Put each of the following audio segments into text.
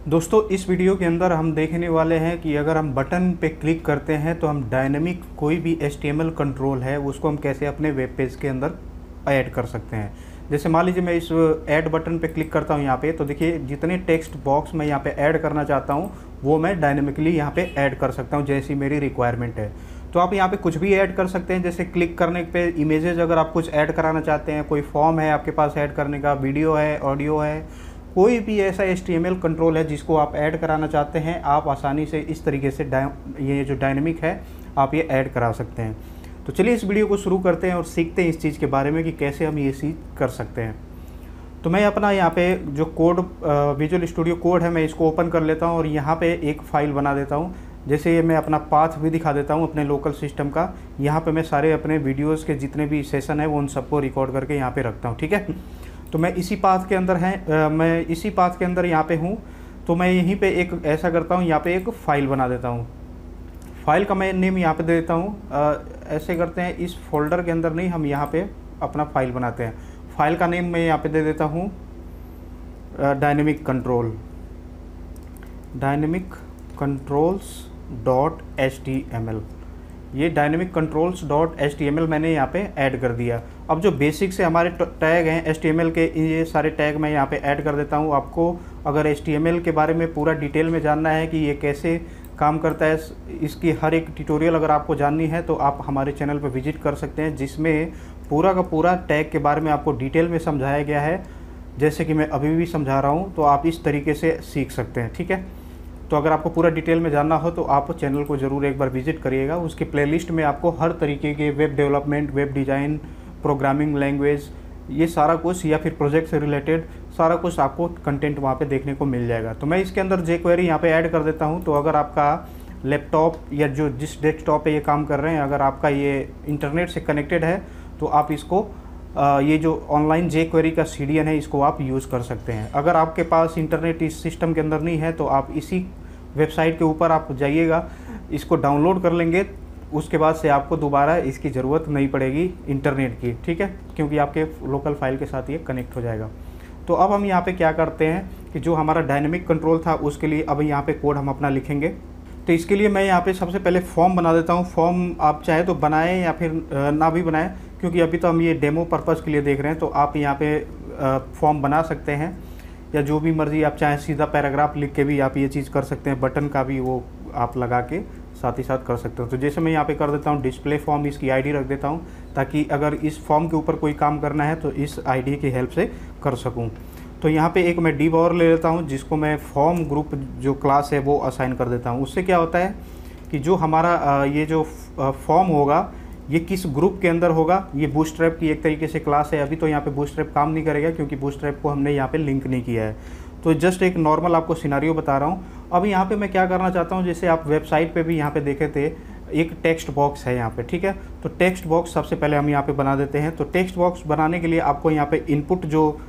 दोस्तों इस वीडियो के अंदर हम देखने वाले हैं कि अगर हम बटन पे क्लिक करते हैं तो हम डायनेमिक कोई भी HTML कंट्रोल है उसको हम कैसे अपने वेब पेज के अंदर ऐड कर सकते हैं। जैसे मान लीजिए मैं इस ऐड बटन पे क्लिक करता हूँ यहाँ पे, तो देखिए जितने टेक्स्ट बॉक्स मैं यहाँ पे ऐड करना चाहता हूँ वो मैं डायनेमिकली यहाँ पे ऐड कर सकता हूँ जैसी मेरी रिक्वायरमेंट है। तो आप यहाँ पे कुछ भी ऐड कर सकते हैं, जैसे क्लिक करने पे इमेजेस अगर आप कुछ ऐड कराना चाहते हैं, कोई फॉर्म है आपके पास ऐड करने का, वीडियो है, ऑडियो है, कोई भी ऐसा HTML कंट्रोल है जिसको आप ऐड कराना चाहते हैं, आप आसानी से इस तरीके से ये जो डायनेमिक है आप ये ऐड करा सकते हैं। तो चलिए इस वीडियो को शुरू करते हैं और सीखते हैं इस चीज़ के बारे में कि कैसे हम ये चीज़ कर सकते हैं। तो मैं अपना यहाँ पे जो कोड विजुअल स्टूडियो कोड है मैं इसको ओपन कर लेता हूँ और यहाँ पे एक फ़ाइल बना देता हूँ। जैसे ये मैं अपना पाथ भी दिखा देता हूँ अपने लोकल सिस्टम का। यहाँ पे मैं सारे अपने वीडियोज़ के जितने भी सेशन है वो उन सबको रिकॉर्ड करके यहाँ पे रखता हूँ, ठीक है। तो मैं इसी पाथ के अंदर मैं इसी पाथ के अंदर यहाँ पे हूँ। तो मैं यहीं पे एक ऐसा करता हूँ, यहाँ पे एक फ़ाइल बना देता हूँ। फाइल का मैं नेम यहाँ पे दे देता हूँ। ऐसे करते हैं, इस फोल्डर के अंदर नहीं, हम यहाँ पे अपना फाइल बनाते हैं। फाइल का नेम मैं यहाँ पे दे देता हूँ डायनेमिक कंट्रोल्स डॉट HTML। ये डायनेमिक कंट्रोल्स डॉट HTML मैंने यहाँ पे ऐड कर दिया। अब जो बेसिक से हमारे टैग हैं HTML के, ये सारे टैग मैं यहाँ पे ऐड कर देता हूँ। आपको अगर HTML के बारे में पूरा डिटेल में जानना है कि ये कैसे काम करता है, इसकी हर एक ट्यूटोरियल अगर आपको जाननी है तो आप हमारे चैनल पर विजिट कर सकते हैं, जिसमें पूरा का पूरा टैग के बारे में आपको डिटेल में समझाया गया है। जैसे कि मैं अभी भी समझा रहा हूँ, तो आप इस तरीके से सीख सकते हैं, ठीक है। तो अगर आपको पूरा डिटेल में जानना हो तो आप चैनल को ज़रूर एक बार विजिट करिएगा। उसकी प्लेलिस्ट में आपको हर तरीके के web development, web design, programming language, ये सारा कुछ या फिर प्रोजेक्ट से रिलेटेड सारा कुछ आपको कंटेंट वहाँ पे देखने को मिल जाएगा। तो मैं इसके अंदर jQuery यहाँ पे ऐड कर देता हूँ। तो अगर आपका लैपटॉप या जो जिस डेस्कटॉप पे ये काम कर रहे हैं, अगर आपका ये इंटरनेट से कनेक्टेड है तो आप इसको ये जो ऑनलाइन jQuery का CDN है इसको आप यूज़ कर सकते हैं। अगर आपके पास इंटरनेट इस सिस्टम के अंदर नहीं है तो आप इसी वेबसाइट के ऊपर आप जाइएगा, इसको डाउनलोड कर लेंगे, उसके बाद से आपको दोबारा इसकी ज़रूरत नहीं पड़ेगी इंटरनेट की, ठीक है, क्योंकि आपके लोकल फाइल के साथ ये कनेक्ट हो जाएगा। तो अब हम यहाँ पे क्या करते हैं कि जो हमारा डायनेमिक कंट्रोल था उसके लिए अब यहाँ पे कोड हम अपना लिखेंगे। तो इसके लिए मैं यहाँ पे सबसे पहले फॉर्म बना देता हूँ। फॉर्म आप चाहे तो बनाएं या फिर ना भी बनाएं, क्योंकि अभी तो हम ये डेमो पर्पज़ के लिए देख रहे हैं। तो आप यहाँ पे फॉर्म बना सकते हैं या जो भी मर्ज़ी, आप चाहे सीधा पैराग्राफ लिख के भी आप ये चीज़ कर सकते हैं। बटन का भी वो आप लगा के साथ ही साथ कर सकते हो। तो जैसे मैं यहाँ पे कर देता हूँ डिस्प्ले फॉर्म, इसकी ID रख देता हूँ ताकि अगर इस फॉर्म के ऊपर कोई काम करना है तो इस ID की हेल्प से कर सकूँ। तो यहाँ पे एक मैं div और ले लेता हूँ जिसको मैं फॉर्म ग्रुप जो क्लास है वो असाइन कर देता हूँ। उससे क्या होता है कि जो हमारा ये जो फॉर्म होगा ये किस ग्रुप के अंदर होगा, ये बूटस्ट्रैप की एक तरीके से क्लास है। अभी तो यहाँ पे बूटस्ट्रैप काम नहीं करेगा क्योंकि बूटस्ट्रैप को हमने यहाँ पे लिंक नहीं किया है। तो जस्ट एक नॉर्मल आपको सिनारियो बता रहा हूँ। अब यहाँ पे मैं क्या करना चाहता हूँ, जैसे आप वेबसाइट पे भी यहाँ पे देखे थे एक टेक्स्ट बॉक्स है यहाँ पे, ठीक है। तो टेक्स्ट बॉक्स सबसे पहले हम यहाँ पे बना देते हैं। तो टेक्स्ट बॉक्स बनाने के लिए आपको यहाँ पे इनपुट जो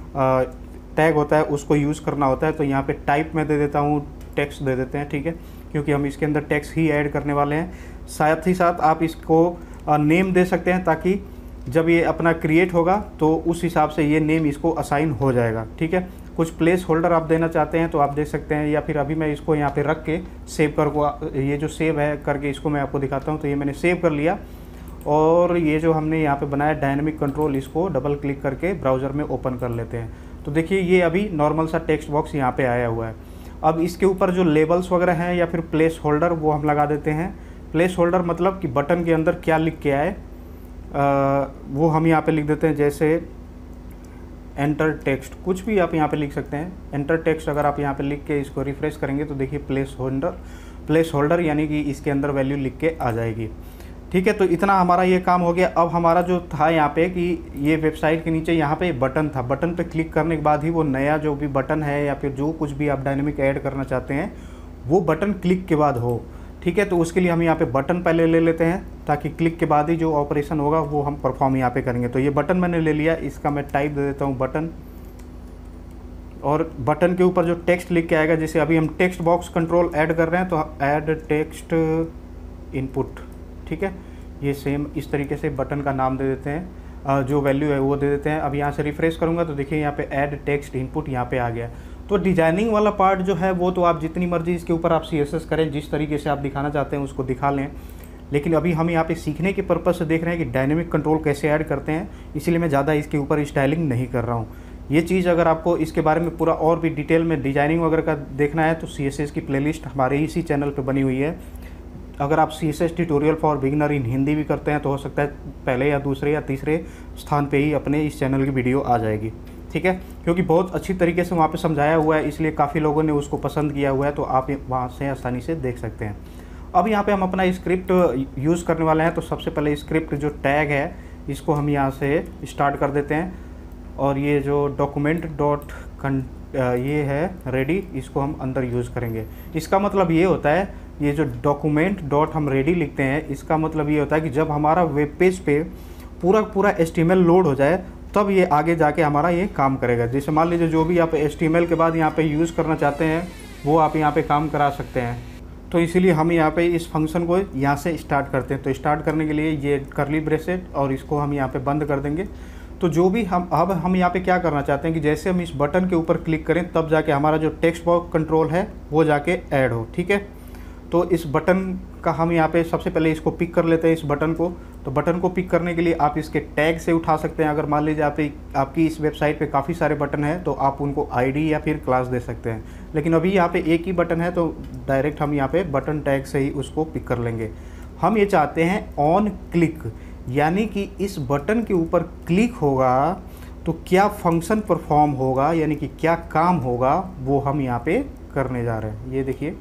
टैग होता है उसको यूज़ करना होता है। तो यहाँ पे टाइप में दे देता हूँ, टेक्स्ट दे देते हैं, ठीक है, क्योंकि हम इसके अंदर टेक्स्ट ही ऐड करने वाले हैं। साथ ही साथ आप इसको नेम दे सकते हैं ताकि जब ये अपना क्रिएट होगा तो उस हिसाब से ये नेम इसको असाइन हो जाएगा, ठीक है। कुछ प्लेस होल्डर आप देना चाहते हैं तो आप दे सकते हैं, या फिर अभी मैं इसको यहाँ पे रख के सेव कर, ये जो सेव है करके इसको मैं आपको दिखाता हूँ। तो ये मैंने सेव कर लिया और ये जो हमने यहाँ पे बनाया डायनेमिक कंट्रोल, इसको डबल क्लिक करके ब्राउज़र में ओपन कर लेते हैं। तो देखिए ये अभी नॉर्मल सा टेक्स्ट बॉक्स यहाँ पे आया हुआ है। अब इसके ऊपर जो लेबल्स वगैरह हैं या फिर प्लेस होल्डर वो हम लगा देते हैं। प्लेस होल्डर मतलब कि बटन के अंदर क्या लिख के आए वो हम यहाँ पे लिख देते हैं। जैसे एंटर टेक्स्ट, कुछ भी आप यहाँ पे लिख सकते हैं। एंटर टेक्स्ट अगर आप यहाँ पे लिख के इसको रिफ्रेश करेंगे तो देखिए प्लेस होल्डर यानी कि इसके अंदर वैल्यू लिख के आ जाएगी, ठीक है। तो इतना हमारा ये काम हो गया। अब हमारा जो था यहाँ पे कि ये वेबसाइट के नीचे यहाँ पे बटन था, बटन पे क्लिक करने के बाद ही वो नया जो भी बटन है या फिर जो कुछ भी आप डायनेमिक ऐड करना चाहते हैं वो बटन क्लिक के बाद हो, ठीक है। तो उसके लिए हम यहाँ पे बटन पहले ले लेते हैं ताकि क्लिक के बाद ही जो ऑपरेशन होगा वो हम परफॉर्म यहाँ पे करेंगे। तो ये बटन मैंने ले लिया, इसका मैं टाइप दे देता हूँ बटन, और बटन के ऊपर जो टेक्स्ट लिख के आएगा, जैसे अभी हम टेक्स्ट बॉक्स कंट्रोल ऐड कर रहे हैं तो ऐड टेक्स्ट इनपुट, ठीक है। ये सेम इस तरीके से बटन का नाम दे देते हैं, जो वैल्यू है वो दे देते हैं। अब यहाँ से रिफ्रेश करूँगा तो देखिए यहाँ पे ऐड टेक्स्ट इनपुट यहाँ पे आ गया। तो डिजाइनिंग वाला पार्ट जो है वो तो आप जितनी मर्जी इसके ऊपर आप CSS करें, जिस तरीके से आप दिखाना चाहते हैं उसको दिखा लें। लेकिन अभी हम यहाँ पे सीखने के पर्पज़ से देख रहे हैं कि डायनेमिक कंट्रोल कैसे ऐड करते हैं, इसीलिए मैं ज़्यादा इसके ऊपर स्टाइलिंग नहीं कर रहा हूँ। ये चीज़ अगर आपको इसके बारे में पूरा और भी डिटेल में डिजाइनिंग वगैरह का देखना है तो CSS की प्लेलिस्ट हमारे इसी चैनल पे बनी हुई है। अगर आप CSS ट्यूटोरियल फॉर बिगिनर इन हिंदी भी करते हैं तो हो सकता है पहले या दूसरे या तीसरे स्थान पे ही अपने इस चैनल की वीडियो आ जाएगी, ठीक है, क्योंकि बहुत अच्छी तरीके से वहाँ पे समझाया हुआ है, इसलिए काफ़ी लोगों ने उसको पसंद किया हुआ है, तो आप वहाँ से आसानी से देख सकते हैं। अब यहाँ पे हम अपना स्क्रिप्ट यूज़ करने वाले हैं, तो सबसे पहले स्क्रिप्ट जो टैग है इसको हम यहाँ से स्टार्ट कर देते हैं, और ये जो डॉक्यूमेंट डॉट ये है रेडी, इसको हम अंदर यूज़ करेंगे। इसका मतलब ये होता है, ये जो डॉक्यूमेंट डॉट हम रेडी लिखते हैं, इसका मतलब ये होता है कि जब हमारा वेब पेज पे पूरा HTML लोड हो जाए तब ये आगे जाके हमारा ये काम करेगा। जैसे मान लीजिए जो भी आप HTML के बाद यहाँ पे यूज़ करना चाहते हैं वो आप यहाँ पे काम करा सकते हैं, तो इसीलिए हम यहाँ पे इस फंक्शन को यहाँ से स्टार्ट करते हैं। तो स्टार्ट करने के लिए ये करली ब्रेसेट और इसको हम यहाँ पे बंद कर देंगे। तो जो भी हम यहाँ पे क्या करना चाहते हैं कि जैसे हम इस बटन के ऊपर क्लिक करें तब जाके हमारा जो टेक्स्ट बॉक्स कंट्रोल है वो जाके ऐड हो, ठीक है। तो इस बटन का हम यहाँ पे सबसे पहले इसको पिक कर लेते हैं, इस बटन को। तो बटन को पिक करने के लिए आप इसके टैग से उठा सकते हैं। अगर मान लीजिए आपकी इस वेबसाइट पे काफ़ी सारे बटन हैं तो आप उनको आईडी या फिर क्लास दे सकते हैं, लेकिन अभी यहाँ पे एक ही बटन है तो डायरेक्ट हम यहाँ पे बटन टैग से ही उसको पिक कर लेंगे। हम ये चाहते हैं ऑन क्लिक, यानी कि इस बटन के ऊपर क्लिक होगा तो क्या फंक्शन परफॉर्म होगा, यानी कि क्या काम होगा, वो हम यहाँ पे करने जा रहे हैं। ये देखिए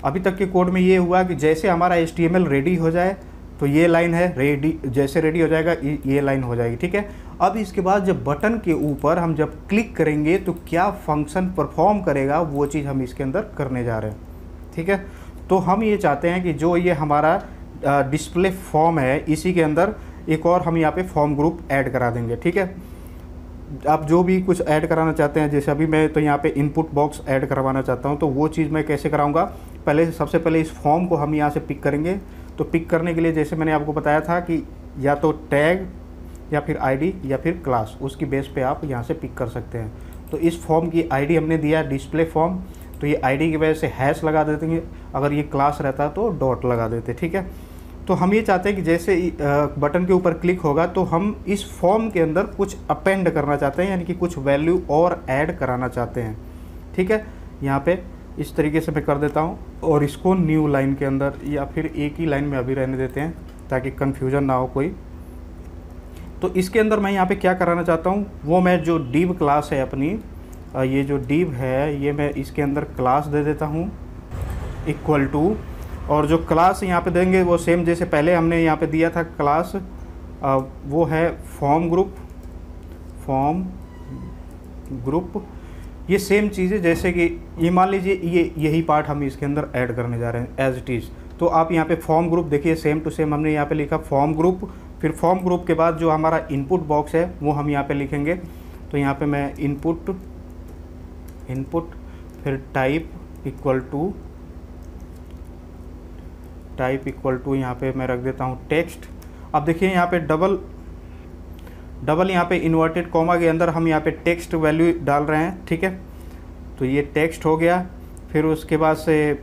अभी तक के कोड में ये हुआ कि जैसे हमारा HTML रेडी हो जाए तो ये लाइन है रेडी, जैसे रेडी हो जाएगा ये लाइन हो जाएगी, ठीक है। अब इसके बाद जब बटन के ऊपर हम जब क्लिक करेंगे तो क्या फंक्शन परफॉर्म करेगा, वो चीज़ हम इसके अंदर करने जा रहे हैं, ठीक है। तो हम ये चाहते हैं कि जो ये हमारा डिस्प्ले फॉर्म है इसी के अंदर एक और हम यहाँ पे फॉर्म ग्रुप ऐड करा देंगे, ठीक है। आप जो भी कुछ ऐड कराना चाहते हैं, जैसे अभी मैं तो यहाँ पे इनपुट बॉक्स ऐड करवाना चाहता हूँ, तो वो चीज़ मैं कैसे कराऊंगा, सबसे पहले इस फॉर्म को हम यहाँ से पिक करेंगे। तो पिक करने के लिए जैसे मैंने आपको बताया था कि या तो टैग या फिर आईडी या फिर क्लास, उसकी बेस पे आप यहाँ से पिक कर सकते हैं। तो इस फॉर्म की आईडी हमने दिया डिस्प्ले फॉर्म, तो ये आईडी की वजह से हैश लगा देते हैं, अगर ये क्लास रहता तो डॉट लगा देते, ठीक है। तो हम ये चाहते हैं कि जैसे बटन के ऊपर क्लिक होगा तो हम इस फॉर्म के अंदर कुछ अपेंड करना चाहते हैं, यानी कि कुछ वैल्यू और ऐड कराना चाहते हैं, ठीक है। यहाँ पे इस तरीके से मैं कर देता हूँ और इसको न्यू लाइन के अंदर या फिर एक ही लाइन में अभी रहने देते हैं ताकि कन्फ्यूजन ना हो कोई। तो इसके अंदर मैं यहाँ पे क्या कराना चाहता हूँ, वो मैं जो डिव क्लास है अपनी, ये जो डिव है ये मैं इसके अंदर क्लास दे देता हूँ इक्वल टू, और जो क्लास यहाँ पे देंगे वो सेम जैसे पहले हमने यहाँ पे दिया था क्लास, वो है फॉर्म ग्रुप। ये सेम चीज़ें जैसे कि ये मान लीजिए यही पार्ट हम इसके अंदर ऐड करने जा रहे हैं एज इट इज़। तो आप यहाँ पे फॉर्म ग्रुप देखिए सेम टू सेम हमने यहाँ पे लिखा फॉर्म ग्रुप, फिर फॉर्म ग्रुप के बाद जो हमारा इनपुट बॉक्स है वो हम यहाँ पे लिखेंगे। तो यहाँ पे मैं इनपुट फिर टाइप इक्वल टू यहाँ पे मैं रख देता हूँ टेक्स्ट। अब देखिए यहाँ पे डबल यहाँ पे इन्वर्टेड कॉमा के अंदर हम यहाँ पे टेक्स्ट वैल्यू डाल रहे हैं, ठीक है। तो ये टेक्स्ट हो गया। फिर उसके बाद से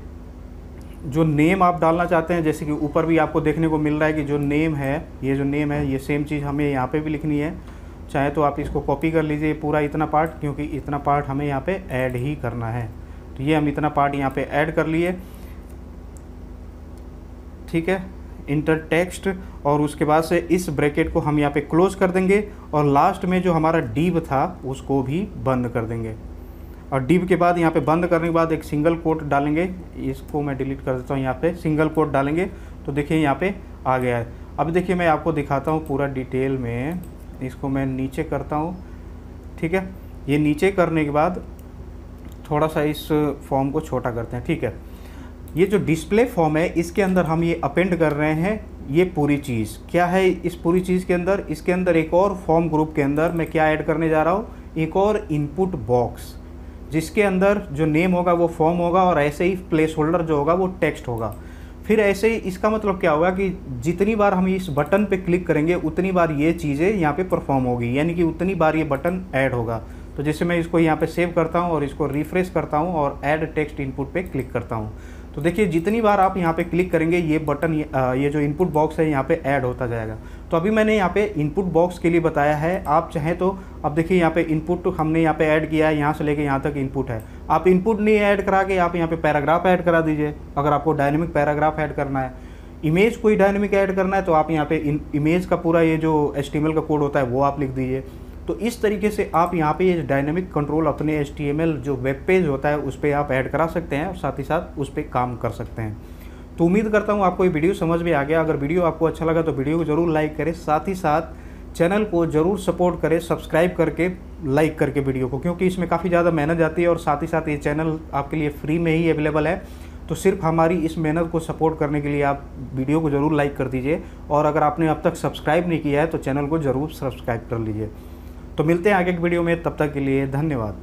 जो नेम आप डालना चाहते हैं, जैसे कि ऊपर भी आपको देखने को मिल रहा है कि जो नेम है ये सेम चीज़ हमें यहाँ पे भी लिखनी है। चाहे तो आप इसको कॉपी कर लीजिए पूरा इतना पार्ट, क्योंकि इतना पार्ट हमें यहाँ पे ऐड ही करना है। तो ये हम इतना पार्ट यहाँ पे ऐड कर लिए, ठीक है, इंटर टेक्स्ट। और उसके बाद से इस ब्रैकेट को हम यहाँ पे क्लोज कर देंगे और लास्ट में जो हमारा डिव था उसको भी बंद कर देंगे। और डिव के बाद यहाँ पे बंद करने के बाद एक सिंगल कोट डालेंगे, इसको मैं डिलीट कर देता हूँ, यहाँ पे सिंगल कोट डालेंगे तो देखिए यहाँ पे आ गया है। अब देखिए मैं आपको दिखाता हूँ पूरा डिटेल में, इसको मैं नीचे करता हूँ, ठीक है। ये नीचे करने के बाद थोड़ा सा इस फॉर्म को छोटा करते हैं, ठीक है। ये जो डिस्प्ले फॉर्म है इसके अंदर हम ये अपेंड कर रहे हैं ये पूरी चीज़। क्या है इस पूरी चीज़ के अंदर, इसके अंदर एक और फॉर्म ग्रुप के अंदर मैं क्या ऐड करने जा रहा हूँ, एक और इनपुट बॉक्स, जिसके अंदर जो नेम होगा वो फॉर्म होगा और ऐसे ही प्लेस होल्डर जो होगा वो टेक्स्ट होगा। फिर ऐसे ही इसका मतलब क्या होगा कि जितनी बार हम इस बटन पे क्लिक करेंगे उतनी बार ये चीज़ें यहाँ पे परफॉर्म होगी, यानी कि उतनी बार ये बटन ऐड होगा। तो जैसे मैं इसको यहाँ पे सेव करता हूँ और इसको रिफ्रेश करता हूँ और ऐड टेक्स्ट इनपुट पे क्लिक करता हूँ, तो देखिए जितनी बार आप यहाँ पे क्लिक करेंगे ये बटन ये जो इनपुट बॉक्स है यहाँ पे ऐड होता जाएगा। तो अभी मैंने यहाँ पे इनपुट बॉक्स के लिए बताया है, आप चाहें तो अब देखिए यहाँ पे इनपुट हमने यहाँ पे ऐड किया है, यहाँ से लेके यहाँ तक इनपुट है। आप इनपुट नहीं ऐड करा के आप यहाँ पे पैराग्राफ ऐड करा दीजिए, अगर आपको डायनेमिक पैराग्राफ ऐड करना है। इमेज कोई डायनेमिक ऐड करना है तो आप यहाँ पे इमेज का पूरा ये जो HTML का कोड होता है वो आप लिख दीजिए। तो इस तरीके से आप यहाँ पे ये डायनेमिक कंट्रोल अपने HTML जो वेब पेज होता है उस पर आप ऐड करा सकते हैं और साथ ही साथ उस पर काम कर सकते हैं। तो उम्मीद करता हूँ आपको ये वीडियो समझ में आ गया। अगर वीडियो आपको अच्छा लगा तो वीडियो को ज़रूर लाइक करें, साथ ही साथ चैनल को ज़रूर सपोर्ट करें सब्सक्राइब करके, लाइक करके वीडियो को, क्योंकि इसमें काफ़ी ज़्यादा मेहनत जाती है और साथ ही साथ ये चैनल आपके लिए फ्री में ही अवेलेबल है। तो सिर्फ हमारी इस मेहनत को सपोर्ट करने के लिए आप वीडियो को ज़रूर लाइक कर दीजिए, और अगर आपने अब तक सब्सक्राइब नहीं किया है तो चैनल को ज़रूर सब्सक्राइब कर लीजिए। तो मिलते हैं आगे की वीडियो में, तब तक के लिए धन्यवाद।